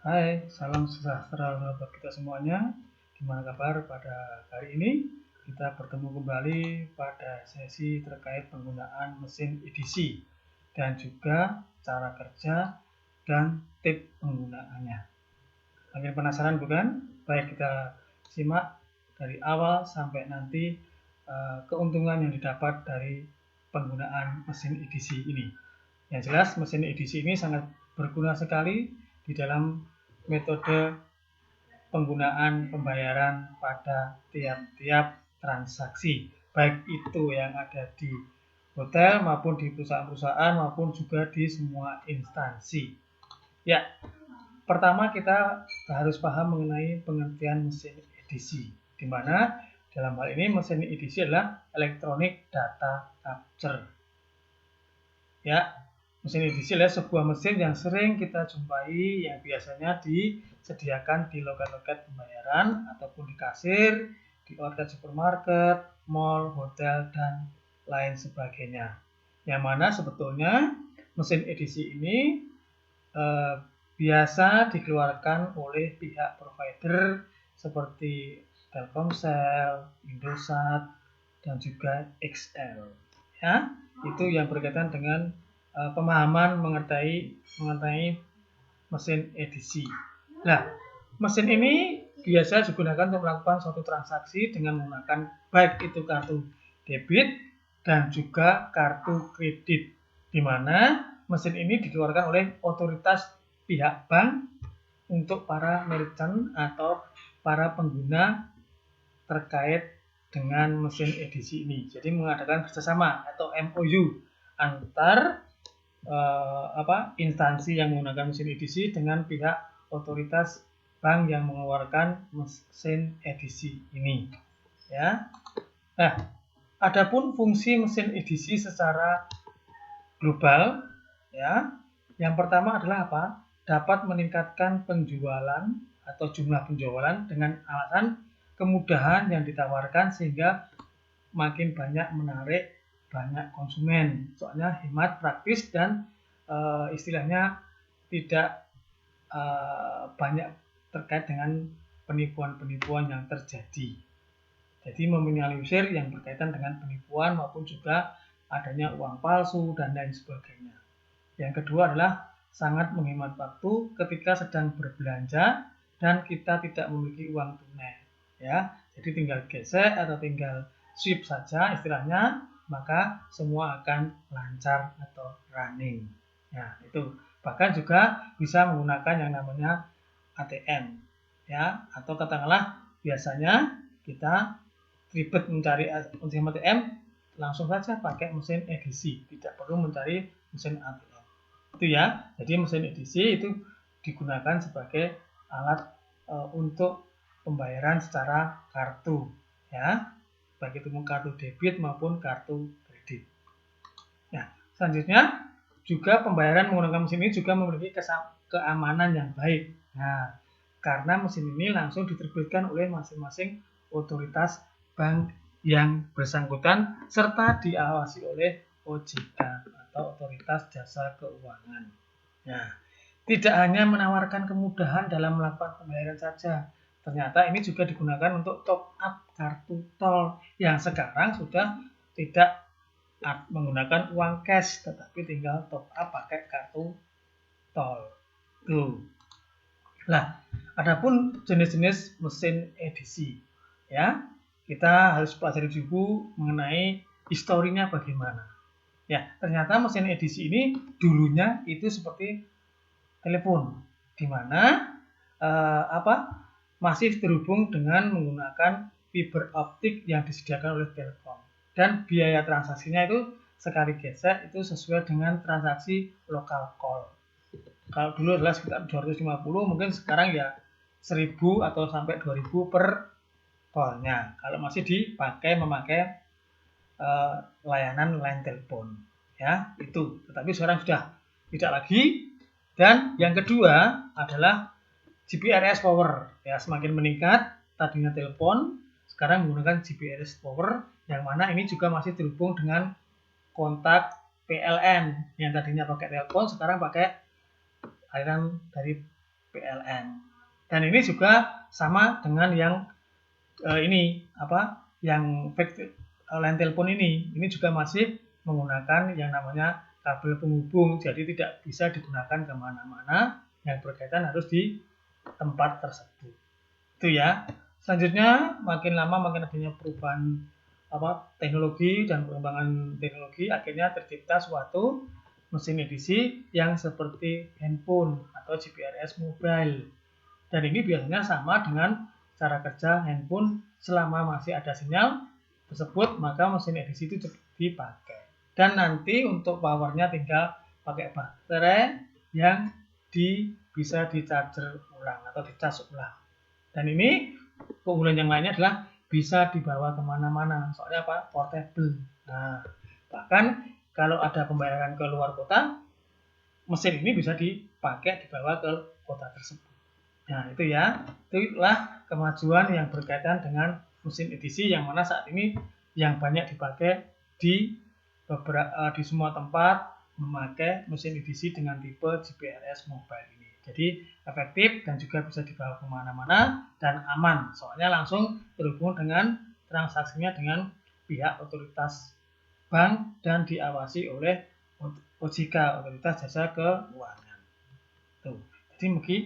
Hai, salam sejahtera sahabat kita semuanya. Gimana kabar pada hari ini? Kita bertemu kembali pada sesi terkait penggunaan mesin edisi dan juga cara kerja dan tips penggunaannya. Makin penasaran bukan? Baik, kita simak dari awal sampai nanti keuntungan yang didapat dari penggunaan mesin edisi ini. Yang jelas mesin edisi ini sangat berguna sekali di dalam metode penggunaan pembayaran pada tiap-tiap transaksi, baik itu yang ada di hotel maupun di perusahaan-perusahaan maupun juga di semua instansi. Ya, pertama kita harus paham mengenai pengertian mesin edisi, di mana dalam hal ini mesin edisi adalah electronic data capture. Ya, mesin edisi adalah sebuah mesin yang sering kita jumpai yang biasanya disediakan di loket-loket pembayaran ataupun di kasir, di outlet supermarket, mall, hotel, dan lain sebagainya. Yang mana sebetulnya mesin edisi ini biasa dikeluarkan oleh pihak provider seperti Telkomsel, Indosat, dan juga XL. Ya, itu yang berkaitan dengan pemahaman mengenai mesin edisi. Nah, mesin ini biasa digunakan untuk melakukan suatu transaksi dengan menggunakan baik itu kartu debit dan juga kartu kredit, di mana mesin ini dikeluarkan oleh otoritas pihak bank untuk para merchant atau para pengguna terkait dengan mesin edisi ini. Jadi mengadakan kerjasama atau MOU antar instansi yang menggunakan mesin edisi dengan pihak otoritas bank yang mengeluarkan mesin edisi ini. Ya. Nah, adapun fungsi mesin edisi secara global, ya, yang pertama adalah apa? Dapat meningkatkan penjualan atau jumlah penjualan dengan alasan kemudahan yang ditawarkan sehingga makin banyak menarik banyak konsumen. Soalnya hemat, praktis, dan istilahnya tidak banyak terkait dengan penipuan-penipuan yang terjadi. Jadi meminimalisir yang berkaitan dengan penipuan maupun juga adanya uang palsu dan lain sebagainya. Yang kedua adalah sangat menghemat waktu ketika sedang berbelanja dan kita tidak memiliki uang tunai. Ya, jadi tinggal gesek atau tinggal swipe saja istilahnya, maka semua akan lancar atau running. Ya, itu. Bahkan juga bisa menggunakan yang namanya ATM. Ya, atau katakanlah biasanya kita ribet mencari ATM, langsung saja pakai mesin edisi, tidak perlu mencari mesin ATM. Itu ya. Jadi mesin edisi itu digunakan sebagai alat untuk pembayaran secara kartu, ya, baik itu kartu debit maupun kartu kredit. Nah, selanjutnya juga pembayaran menggunakan mesin ini juga memiliki keamanan yang baik. Nah, karena mesin ini langsung diterbitkan oleh masing-masing otoritas bank yang bersangkutan serta diawasi oleh OJK atau Otoritas Jasa Keuangan. Nah, tidak hanya menawarkan kemudahan dalam melakukan pembayaran saja, ternyata ini juga digunakan untuk top up kartu tol yang sekarang sudah tidak menggunakan uang cash, tetapi tinggal top up pakai kartu tol. Tuh. Nah, adapun jenis-jenis mesin edisi, ya, kita harus pelajari dulu mengenai historinya bagaimana. Ya, ternyata mesin edisi ini dulunya itu seperti telepon, di mana masih terhubung dengan menggunakan fiber optik yang disediakan oleh Telkom, dan biaya transaksinya itu sekali gesek itu sesuai dengan transaksi local call. Kalau dulu adalah sekitar 250, mungkin sekarang ya 1000 atau sampai 2000 per callnya. Kalau masih memakai layanan line telepon, ya itu. Tetapi sekarang sudah tidak lagi. Dan yang kedua adalah GPRS power, ya, semakin meningkat. Tadinya telepon, sekarang menggunakan GPRS power, yang mana ini juga masih terhubung dengan kontak PLN yang tadinya pakai telepon, sekarang pakai aliran dari PLN. Dan ini juga sama dengan yang yang line telepon ini juga masih menggunakan yang namanya kabel penghubung, jadi tidak bisa digunakan kemana-mana, yang berkaitan harus di tempat tersebut. Itu ya. Selanjutnya makin lama makin adanya perubahan teknologi dan pengembangan teknologi, akhirnya tercipta suatu mesin edisi yang seperti handphone atau GPRS mobile. Dan ini biasanya sama dengan cara kerja handphone, selama masih ada sinyal tersebut maka mesin edisi itu dipakai. Dan nanti untuk powernya tinggal pakai baterai yang bisa di-charger ulang atau di-charge ulang. Dan ini keunggulan yang lainnya adalah bisa dibawa kemana-mana, soalnya portable. Nah, bahkan kalau ada pembayaran ke luar kota, mesin ini bisa dipakai dibawa ke kota tersebut. Nah, itulah kemajuan yang berkaitan dengan mesin edisi, yang mana saat ini yang banyak dipakai di semua tempat memakai mesin edisi dengan tipe GPRS mobile ini. Jadi efektif dan juga bisa dibawa kemana-mana dan aman, soalnya langsung terhubung dengan transaksinya dengan pihak otoritas bank dan diawasi oleh OJK, Otoritas Jasa Keuangan. Tuh. Jadi mungkin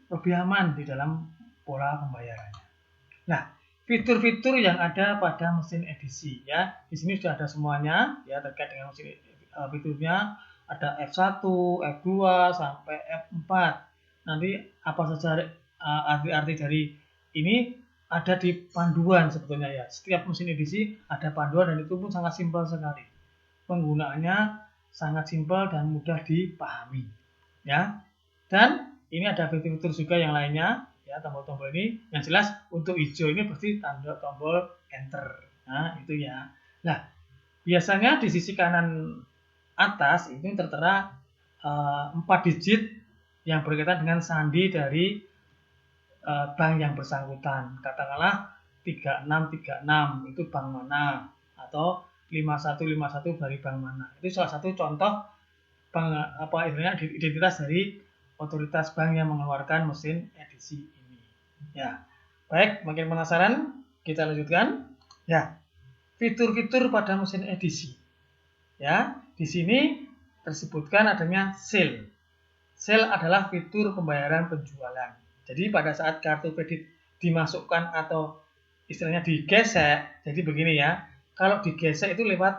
lebih aman di dalam pola pembayarannya. Nah, fitur-fitur yang ada pada mesin edisi ya, di sini sudah ada semuanya ya terkait dengan mesin fiturnya, ada F1, F2 sampai F4. Nanti apa saja arti-arti dari ini ada di panduan sebetulnya ya. Setiap mesin edisi ada panduan dan itu pun sangat simpel sekali. Penggunaannya sangat simpel dan mudah dipahami ya. Dan ini ada fitur-fitur juga yang lainnya ya, tombol-tombol ini. Yang jelas untuk hijau ini berarti tanda tombol enter. Nah, itu ya. Nah, biasanya di sisi kanan atas ini tertera 4 digit yang berkaitan dengan sandi dari bank yang bersangkutan. Katakanlah 3636 itu bank mana, atau 5151 dari bank mana. Itu salah satu contoh identitas dari otoritas bank yang mengeluarkan mesin edisi ini. Ya, baik, makin penasaran, kita lanjutkan. Ya, fitur-fitur pada mesin edisi. Ya, di sini tersebutkan adanya sale. Sale adalah fitur pembayaran penjualan. Jadi pada saat kartu kredit dimasukkan atau istilahnya digesek, jadi begini ya. Kalau digesek itu lewat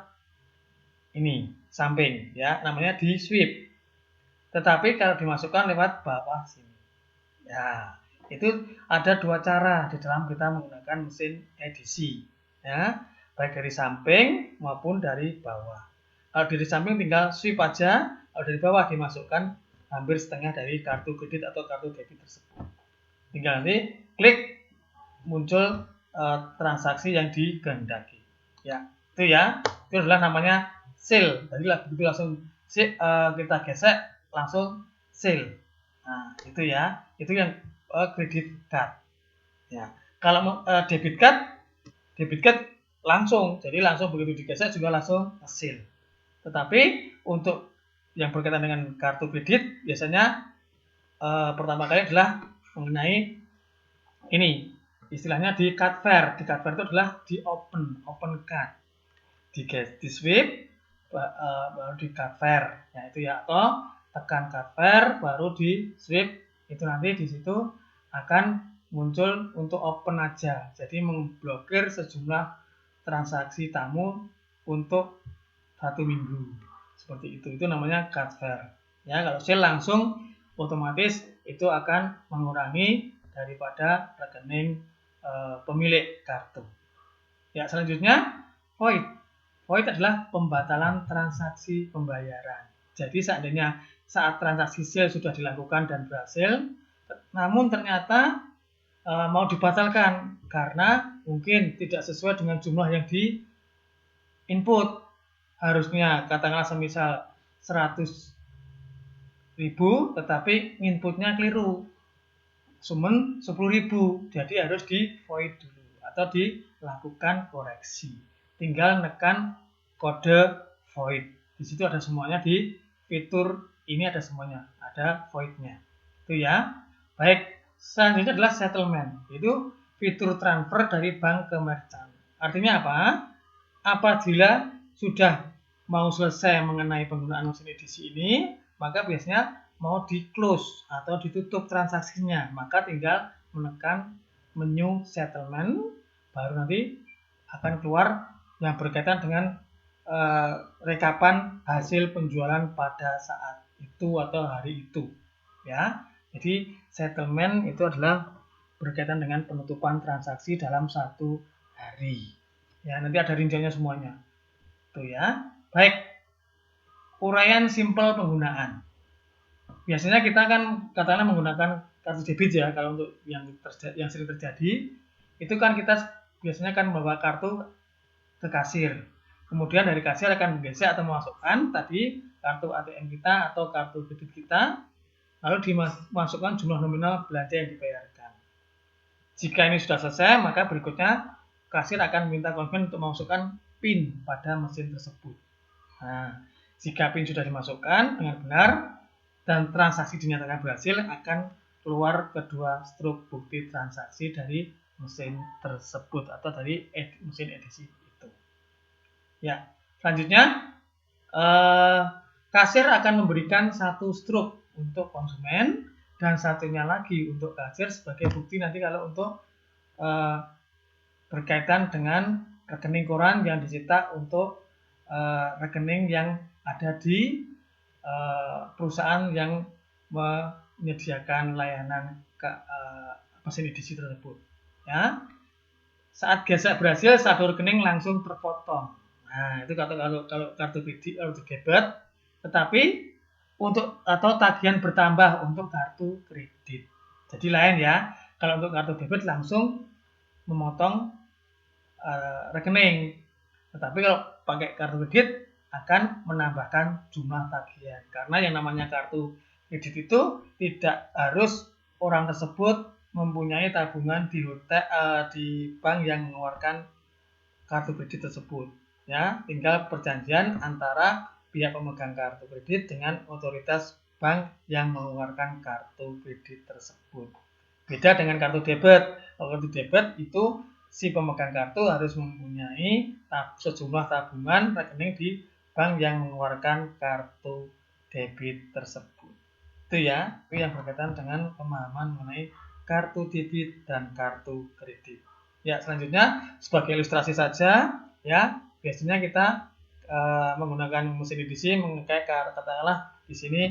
ini samping ya, namanya di swipe. Tetapi kalau dimasukkan lewat bawah sini. Ya, itu ada dua cara di dalam kita menggunakan mesin edisi. Ya, baik dari samping maupun dari bawah. Kalau dari samping tinggal swipe aja, kalau dari bawah dimasukkan hampir setengah dari kartu kredit atau kartu debit tersebut. Tinggal nanti klik, muncul transaksi yang dikehendaki. Ya, itu ya. Itu adalah namanya sale. Jadi begitu langsung kita gesek langsung sale. Nah, itu ya. Itu yang kredit card. Ya. Kalau debit card langsung. Jadi langsung begitu digesek juga langsung sale. Tetapi untuk yang berkaitan dengan kartu kredit biasanya pertama kali adalah mengenai ini, istilahnya di card fair. Di card fair itu adalah di open card, di swipe baru di card fair, ya itu ya, atau tekan card fair baru di swipe. Itu nanti di situ akan muncul untuk open aja, jadi memblokir sejumlah transaksi tamu untuk 1 minggu. Seperti itu namanya card fair. Ya, kalau sale langsung otomatis itu akan mengurangi daripada rekening pemilik kartu. Ya, selanjutnya void. Void adalah pembatalan transaksi pembayaran. Jadi seandainya saat transaksi sale sudah dilakukan dan berhasil, namun ternyata mau dibatalkan karena mungkin tidak sesuai dengan jumlah yang di input. Harusnya katakanlah semisal 100.000 tetapi inputnya keliru, cuman 10.000, jadi harus di void dulu atau dilakukan koreksi. Tinggal nekan kode void. Di situ ada semuanya, di fitur ini ada semuanya, ada voidnya. Itu Itu ya. Baik, selanjutnya adalah settlement, yaitu fitur transfer dari bank ke merchant. Artinya apa? Apabila sudah mau selesai mengenai penggunaan mesin edisi ini, maka biasanya mau di close atau ditutup transaksinya, maka tinggal menekan menu settlement, baru nanti akan keluar yang berkaitan dengan rekapan hasil penjualan pada saat itu atau hari itu, ya. Jadi settlement itu adalah berkaitan dengan penutupan transaksi dalam satu hari. Ya, nanti ada rinciannya semuanya. Tuh ya. Baik. Uraian simpel penggunaan. Biasanya kita kan katakanlah menggunakan kartu debit ya, kalau untuk yang sering terjadi, itu kan kita biasanya kan membawa kartu ke kasir. Kemudian dari kasir akan menggesek atau memasukkan tadi kartu ATM kita atau kartu kredit kita, lalu dimasukkan jumlah nominal belanja yang dibayarkan. Jika ini sudah selesai, maka berikutnya kasir akan meminta konsumen untuk memasukkan PIN pada mesin tersebut. Nah, jika PIN sudah dimasukkan dengan benar dan transaksi dinyatakan berhasil, akan keluar kedua struk bukti transaksi dari mesin tersebut atau dari mesin edisi itu. Ya, selanjutnya kasir akan memberikan satu struk untuk konsumen dan satunya lagi untuk kasir sebagai bukti nanti kalau untuk berkaitan dengan rekening koran yang dicetak untuk rekening yang ada di perusahaan yang menyediakan layanan mesin edisi tersebut. Ya, saat gesek berhasil, saldo rekening langsung terpotong. Nah, itu kalau kartu kredit atau debit, tetapi untuk atau tagihan bertambah untuk kartu kredit. Jadi lain ya. Kalau untuk kartu debit langsung memotong rekening. Tetapi kalau pakai kartu kredit akan menambahkan jumlah tagihan. Karena yang namanya kartu kredit itu tidak harus orang tersebut mempunyai tabungan di bank yang mengeluarkan kartu kredit tersebut. Ya, tinggal perjanjian antara pihak pemegang kartu kredit dengan otoritas bank yang mengeluarkan kartu kredit tersebut. Beda dengan kartu debit. Kalau kartu debit itu si pemegang kartu harus mempunyai sejumlah tabungan rekening di bank yang mengeluarkan kartu debit tersebut. Itu ya, itu yang berkaitan dengan pemahaman mengenai kartu debit dan kartu kredit. Ya, selanjutnya sebagai ilustrasi saja, ya, biasanya kita menggunakan mesin edisi memakai katakanlah di sini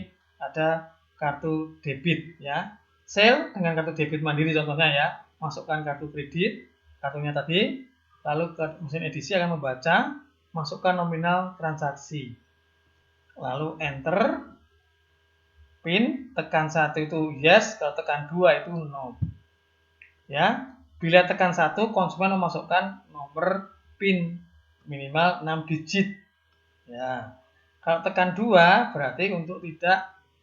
ada kartu debit, ya. Sale dengan kartu debit mandiri contohnya ya, masukkan kartu kredit, kartunya tadi, lalu ke mesin edisi akan membaca, masukkan nominal transaksi, lalu enter, PIN, tekan 1 itu yes, kalau tekan 2 itu no. Ya, bila tekan 1 konsumen memasukkan nomor PIN minimal 6 digit. Ya. Kalau tekan 2 berarti untuk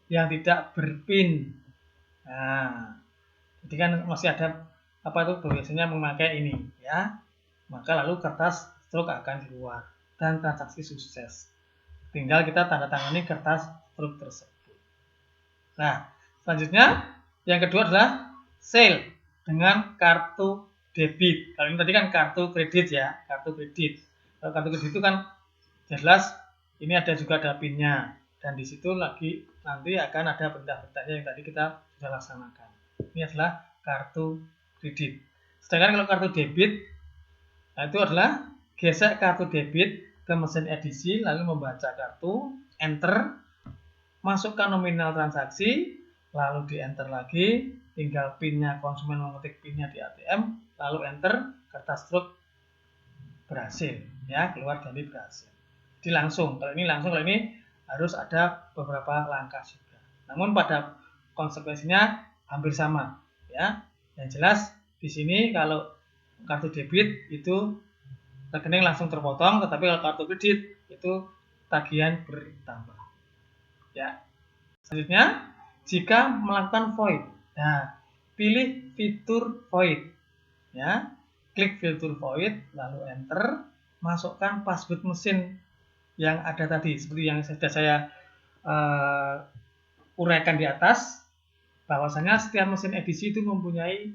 yang tidak berPIN. Nah, jadi kan masih ada apa itu biasanya memakai ini ya. Maka lalu kertas struk akan keluar dan transaksi sukses. Tinggal kita tanda tangani kertas struk tersebut. Nah, selanjutnya yang kedua adalah sale dengan kartu debit. Kalau ini tadi kan kartu kredit ya, kartu kredit. Kalau kartu kredit itu kan jelas ini juga ada PIN-nya dan di situ lagi nanti akan ada perintah-perintahnya yang tadi kita sudah laksanakan. Ini adalah kartu kredit. Sedangkan kalau kartu debit, nah itu adalah gesek kartu debit ke mesin edisi lalu membaca kartu, enter, masukkan nominal transaksi, lalu di enter lagi, tinggal PIN-nya konsumen mengetik PIN-nya di ATM, lalu enter, kertas struk berhasil, ya keluar dari berhasil. Jadi langsung, kalau ini harus ada beberapa langkah juga. Namun pada konsekuensinya hampir sama, ya. Yang jelas di sini kalau kartu debit itu rekening langsung terpotong, tetapi kalau kartu kredit itu tagihan bertambah. Ya. Selanjutnya, jika melakukan void, nah pilih fitur void, ya. Klik fitur void, lalu enter, masukkan password mesin yang ada tadi seperti yang sudah saya uraikan di atas. bahwasanya setiap mesin edisi itu mempunyai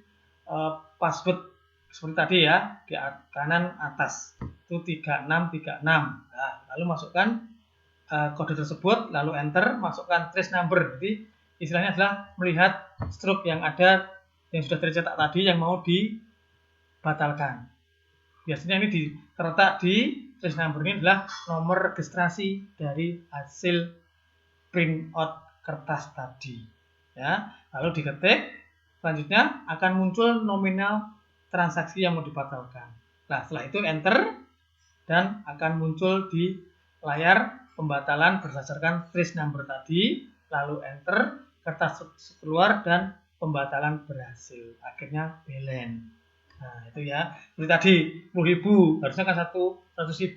password seperti tadi ya, di kanan atas itu 3636. Nah, lalu masukkan kode tersebut, lalu enter, masukkan trace number. Jadi istilahnya adalah melihat stroke yang ada yang sudah tercetak tadi yang mau dibatalkan. Biasanya ini terletak di trace number, ini adalah nomor registrasi dari hasil printout kertas tadi. Ya, lalu diketik, selanjutnya akan muncul nominal transaksi yang mau dibatalkan. Nah, setelah itu enter dan akan muncul di layar pembatalan berdasarkan trace number tadi, lalu enter, kertas keluar dan pembatalan berhasil. Akhirnya balance. Nah, itu ya. Seperti tadi 10.000, harusnya kan 100.000.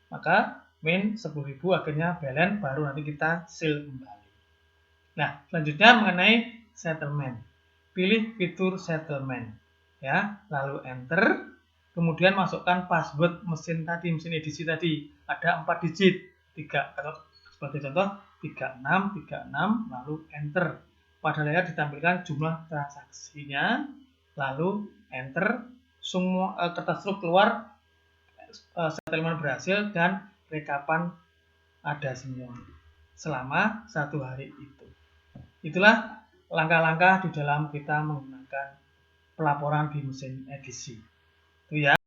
Maka min 10.000 akhirnya balance, baru nanti kita seal kembali. Nah, selanjutnya mengenai settlement. Pilih fitur settlement. Ya, lalu enter, kemudian masukkan password mesin tadi, mesin edisi tadi. Ada 4 digit. Sebagai contoh 3636, lalu enter. Pada layar ditampilkan jumlah transaksinya, lalu enter, semua kertas stroke keluar, settlement berhasil dan rekapan ada semua selama 1 hari itu. Itulah langkah-langkah di dalam kita menggunakan pelaporan di mesin edisi. Itu ya.